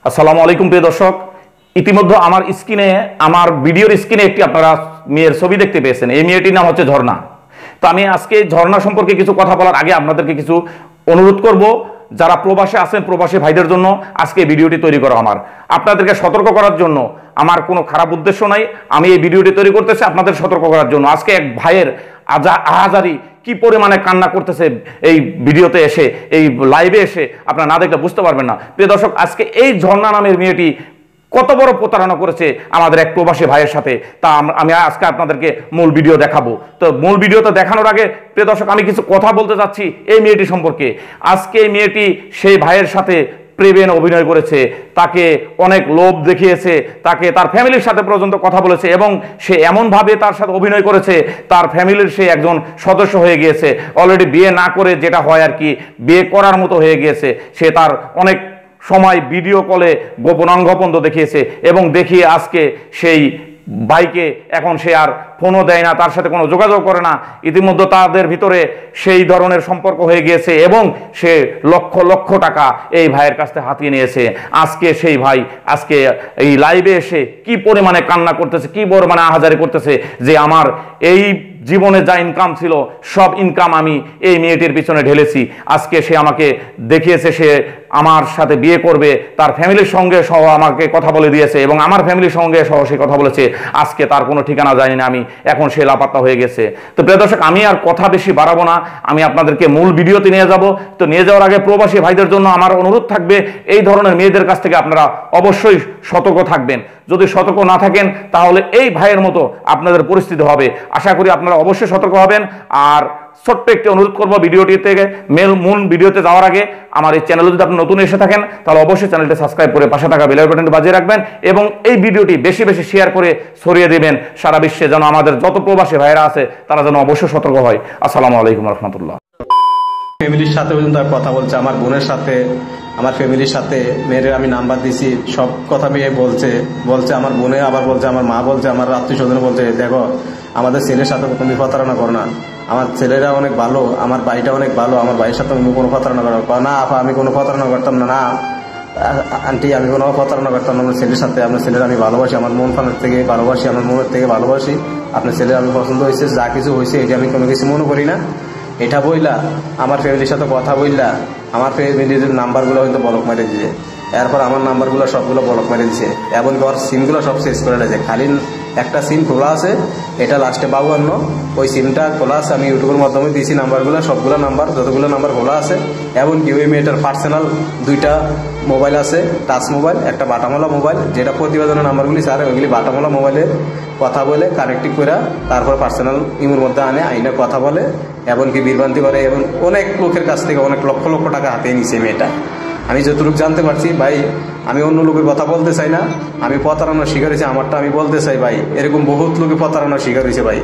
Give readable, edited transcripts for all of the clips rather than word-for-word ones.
আসসালামু আলাইকুম প্রিয় দর্শক, ইতিমধ্যে আমার স্ক্রিনে, আমার ভিডিওর স্ক্রিনে একটি আপনারা মেয়ের ছবি দেখতে পেয়েছেন। এই মেয়েটির নাম হচ্ছে ঝর্ণা। তো আমি আজকে ঝর্ণা সম্পর্কে কিছু কথা বলার আগে আপনাদেরকে কিছু অনুরোধ করব। যারা প্রবাসে আছেন, প্রবাসী ভাইদের জন্য আজকে এই ভিডিওটি তৈরি করা আমার, আপনাদেরকে সতর্ক করার জন্য। আমার কোনো খারাপ উদ্দেশ্য নাই, আমি এই ভিডিওটি তৈরি করতেছি আপনাদের সতর্ক করার জন্য। আজকে এক ভাইয়ের আহাজারি কি পরিমাণে কান্না করতেছে এই ভিডিওতে এসে, এই লাইভে এসে আপনারা না দেখলে বুঝতে পারবেন না। প্রিয় দর্শক, আজকে এই ঝর্ণা নামের মেয়েটি কত বড় প্রতারণা করেছে আমাদের এক প্রবাসী ভাইয়ের সাথে, তা আমি আজকে আপনাদেরকে মূল ভিডিও দেখাবো। তো মূল ভিডিওতে দেখানোর আগে প্রিয় দর্শক, আমি কিছু কথা বলতে চাচ্ছি এই মেয়েটি সম্পর্কে। আজকে এই মেয়েটি সেই ভাইয়ের সাথে প্রেমে অভিনয় করেছে, তাকে অনেক লোভ দেখিয়েছে, তাকে তার ফ্যামিলির সাথে পর্যন্ত কথা বলেছে, এবং সে এমনভাবে তার সাথে অভিনয় করেছে তার ফ্যামিলির সে একজন সদস্য হয়ে গিয়েছে। অলরেডি বিয়ে না করে যেটা হয় আর কি, বিয়ে করার মতো হয়ে গিয়েছে। সে তার অনেক সময় ভিডিও কলে গোপন অঙ্গ পর্যন্ত দেখিয়েছে, এবং দেখিয়ে আজকে সেই ভাইকে এখন সে আর ফোনও দেয় না, তার সাথে কোনো যোগাযোগ করে না। ইতিমধ্যে তাদের ভিতরে সেই ধরনের সম্পর্ক হয়ে গিয়েছে, এবং সে লক্ষ লক্ষ টাকা এই ভাইয়ের কাছ থেকে হাতিয়ে নিয়েছে। আজকে সেই ভাই আজকে এই লাইভে এসে কি পরিমাণে কান্না করতেছে, কি পরিমাণে আহাজারি করতেছে যে আমার এই জীবনে যা ইনকাম ছিল সব ইনকাম আমি এই মেয়েটির পিছনে ঢেলেছি। আজকে সে আমাকে দেখিয়েছে সে আমার সাথে বিয়ে করবে, তার ফ্যামিলির সঙ্গে সহ আমাকে কথা বলে দিয়েছে, এবং আমার ফ্যামিলির সঙ্গে সহ সে কথা বলেছে। আজকে তার কোনো ঠিকানা জানি না আমি, এখন সে লাপাত্তা হয়ে গেছে। তো প্রিয় দর্শক, আমি আর কথা বেশি বাড়াবো না, আমি আপনাদেরকে মূল ভিডিওতে নিয়ে যাব। তো নিয়ে যাওয়ার আগে প্রবাসী ভাইদের জন্য আমার অনুরোধ থাকবে, এই ধরনের মেয়েদের কাছ থেকে আপনারা অবশ্যই সতর্ক থাকবেন। যদি সতর্ক না থাকেন তাহলে এই ভাইয়ের মতো আপনাদের পরিস্থিতি হবে। আশা করি আপনারা অবশ্যই সতর্ক হবেন। আর ছোট্ট একটি অনুরোধ করবো, ভিডিওটি থেকে মূল ভিডিওতে যাওয়ার আগে আমার এই চ্যানেলে যদি আপনি নতুন এসে থাকেন তাহলে অবশ্যই চ্যানেলটি সাবস্ক্রাইব করে পাশে থাকা বেল বাটনটি বাজিয়ে রাখবেন, এবং এই ভিডিওটি বেশি বেশি শেয়ার করে ছড়িয়ে দেবেন সারা বিশ্বে, যেন আমাদের যত প্রবাসী ভাইরা আছে তারা যেন অবশ্যই সতর্ক হয়। আসসালামু আলাইকুম রহমতুল্লাহ। ফ্যামিলির সাথে পর্যন্ত কথা বলছে, আমার বোনের সাথে, আমার ফ্যামিলির সাথে। মেয়ের আমি নাম্বার দিছি, সব কথা মেয়ে বলছে আমার বোনে, আবার বলছে আমার মা, বলছে আমার আত্মীয় স্বজন, বলছে দেখো আমাদের ছেলের সাথে তুমি প্রতারণা করো না, আমার ছেলেরা অনেক ভালো, আমার ভাইটা অনেক ভালো, আমার ভাইয়ের সাথে তুমি কোনো প্রতারণা করো না। আপা আমি কোনো প্রতারণা করতাম না। না আন্টি আমি কোনো প্রতারণা করতাম না, আমার ছেলের সাথে, আপনার ছেলের আমি ভালোবাসি, আমার মন প্রাণের থেকে ভালোবাসি, আমার মনের থেকে ভালোবাসি, আপনার ছেলের আমি পছন্দ হয়েছে, যা কিছু হয়েছে এটা আমি কোনো কিছু মনে করি না। এটা বইলা আমার ফ্যামিলির সাথে কথা বললা, আমার ফ্যামিলির নাম্বারগুলো হয়তো ব্লক মেরে দিয়েছে। এরপর আমার নাম্বারগুলো সবগুলো ব্লক মেরে দিচ্ছে, এবং ওর সিমগুলো সব শেষ করে দিয়েছে। খালি একটা সিম খোলা আছে, এটা লাস্টে 52, ওই সিমটা খোলা আছে। আমি ইউটিউবের মাধ্যমে দিয়েছি নাম্বারগুলো, সবগুলো নাম্বার, যতগুলো নাম্বার খোলা আছে। এমনকি ওই মেয়েটার পার্সোনাল 2টা মোবাইল আছে, টাচ মোবাইল, একটা বাটামোলা মোবাইল, যেটা প্রতিবেদনের নাম্বারগুলি স্যার ওইগুলি বাটামোলা মোবাইলে কথা বলে কানেক্টিভ করে তারপর পার্সোনাল ইমোর মধ্যে আনে, আইনে কথা বলে, এমনকি বিভ্রান্তি করে, এবং অনেক লোকের কাছ থেকে অনেক লক্ষ লক্ষ টাকা হাতিয়ে নিছে মেয়েটা। আমি যতটুকু জানতে পারছি ভাই, আমি অন্য লোকের কথা বলতে চাই না, আমি প্রতারণার শিকার হয়েছি, আমারটা আমি বলতে চাই ভাই। এরকম বহুত লোকে প্রতারণার শিকার হয়েছে ভাই,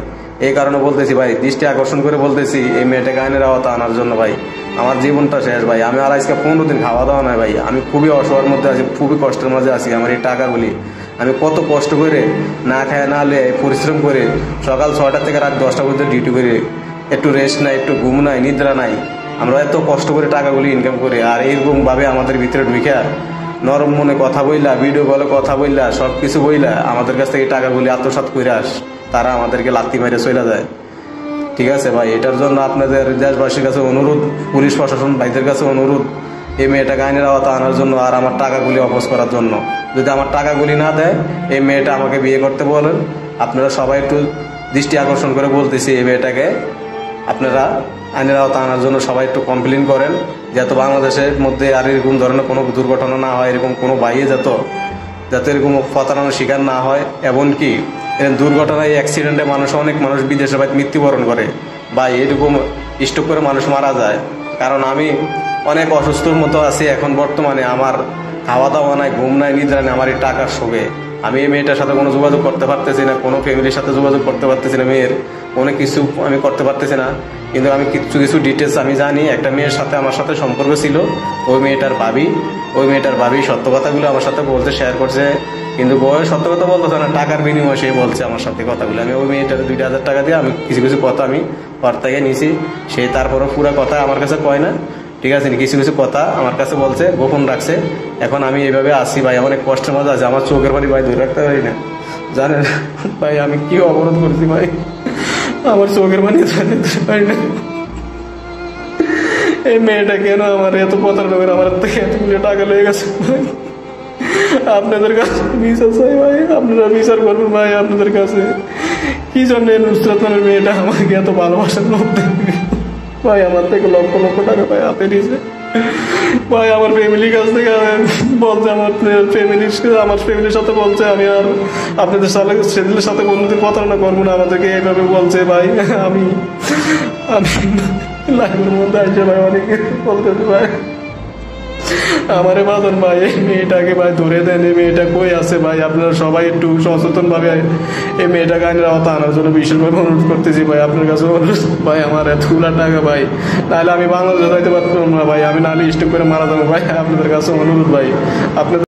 এই কারণে বলতেছি ভাই, দৃষ্টি আকর্ষণ করে বলতেছি এই মেয়েটাকে আইনের আওতা আনার জন্য ভাই। আমার জীবনটা শেষ ভাই, আমি আর আজকে 15 দিন খাওয়া দাওয়া নাই ভাই, আমি খুবই অসহায়ের মধ্যে আছি, খুবই কষ্টের মাঝে আছি। আমার এই টাকাগুলি আমি কত কষ্ট করে না খায় না লে পরিশ্রম করে সকাল 6টা থেকে রাত 10টা পর্যন্ত ডিউটি করে, একটু রেস্ট নাই, একটু ঘুম নাই, নিদ্রা নাই, আমরা এত কষ্ট করে টাকাগুলি ইনকাম করে, আর এইরকম ভাবে আমাদের ভিতরে ঢুকে নরম মনে কথা বললা, ভিডিও কলে কথা বললা, সব কিছু বললা আমাদের কাছ থেকে টাকাগুলি আত্মসাৎ করে তারা আমাদেরকে লাত্তি মেরে চলে যায়। ঠিক আছে ভাই, এটার জন্য আপনাদের দেশবাসীর কাছে অনুরোধ, পুলিশ প্রশাসন ভাইদের কাছে অনুরোধ, এই মেয়েটাকে আইনের আওতা আনার জন্য, আর আমার টাকাগুলি অপোজ করার জন্য। যদি আমার টাকাগুলি না দেয়, এই মেয়েটা আমাকে বিয়ে করতে বলেন। আপনারা সবাই একটু দৃষ্টি আকর্ষণ করে বলতেছি, এই মেয়েটাকে আপনারা আইনের আওতা আনার জন্য সবাই একটু কমপ্লেন করেন, যাতে বাংলাদেশের মধ্যে আর এরকম ধরনের কোনো দুর্ঘটনা না হয়, এরকম কোনো বাইরে যাতে এরকম প্রতারণার শিকার না হয়। এমনকি এরকম দুর্ঘটনায় অ্যাক্সিডেন্টে অনেক মানুষ বিদেশে বাইরে মৃত্যুবরণ করে বা এরকম স্ট্রোক করে মানুষ মারা যায়। কারণ আমি অনেক অসুস্থর মতো আছি এখন বর্তমানে, আমার খাওয়া দাওয়া নাই, ঘুম নাই, নিদ্রা নেই, আমার এই টাকার শোকে আমি এই মেয়েটার সাথে কোনো যোগাযোগ করতে পারতেছি না, কোনো ফ্যামিলির সাথে যোগাযোগ করতে পারতেছি না, মেয়ের অনেক কিছু আমি করতে পারতেছি না। কিন্তু আমি কিছু ডিটেলস আমি জানি, একটা মেয়ের সাথে আমার সাথে সম্পর্ক ছিল, ওই মেয়েটার ভাবি সত্য কথাগুলো আমার সাথে বলতে শেয়ার করছে, কিন্তু বয়স সত্য কথা বলতেছে না, টাকার বিনিময়ে সে বলছে আমার সাথে কথাগুলো। আমি ওই মেয়েটার 2000 টাকা দিয়ে আমি কিছু কথা আমি ওর থেকে নিয়েছি, সে তারপরও পুরো কথা আমার কাছে কয় না। ঠিক আছে, কিছু কিছু কথা আমার কাছে বলছে, গোপন রাখছে। এখন আমি এইভাবে আসি ভাই, অনেক কষ্টের মধ্যে আছে, আমার চোখের পানি ভাই ধরে রাখতে পারি না। জানেন ভাই আমি কি অবরোধ করেছি ভাই, আমার চোখের পানি ধরে পারি না। এই মেয়েটা কেন আমার এত প্রতারণা করে আমার থেকে এতগুলো টাকা লেগে গেছে ভাই। আপনাদের কাছে বিচার চাই ভাই, আপনারা বিচার করবেন ভাই। আপনাদের কাছে কি জন্য নুসরাত নামের মেয়েটা আমাকে এত ভালোবাসার লোক দেবে ভাই, আমার থেকে লক্ষ লক্ষ টাকা ভাই হাতে নিয়েছে ভাই। আমার ফ্যামিলির কাছ থেকে বলছে, আমার ফ্যামিলির সাথে বলছে আমি আর আপনাদের ছেলেদের সাথে কোনোদিন প্রতারণা করবো না, আমাদেরকে এইভাবে বলছে ভাই। আমি লাইফের মধ্যে আসছে ভাই, অনেকে বলতেছে ভাই আমারে বাদন ভাই, এই মেয়েটাকে ভাই ধরে দেন, এই মেয়েটা কই আছে ভাই। আপনারা সবাই একটু সচেতন ভাবে এই মেয়েটাকে আইনের আওতা আনার জন্য বিশেষভাবে অনুরোধ করতেছি ভাই, আপনার কাছে অনুরোধ ভাই। আমার এতগুলো টাকা ভাই, নাহলে আমি বাংলাদেশে যাইতে পারতাম না ভাই, আমি নাহলে স্টেপ করে মারা যাবো ভাই। আপনাদের কাছে অনুরোধ ভাই, আপনাদের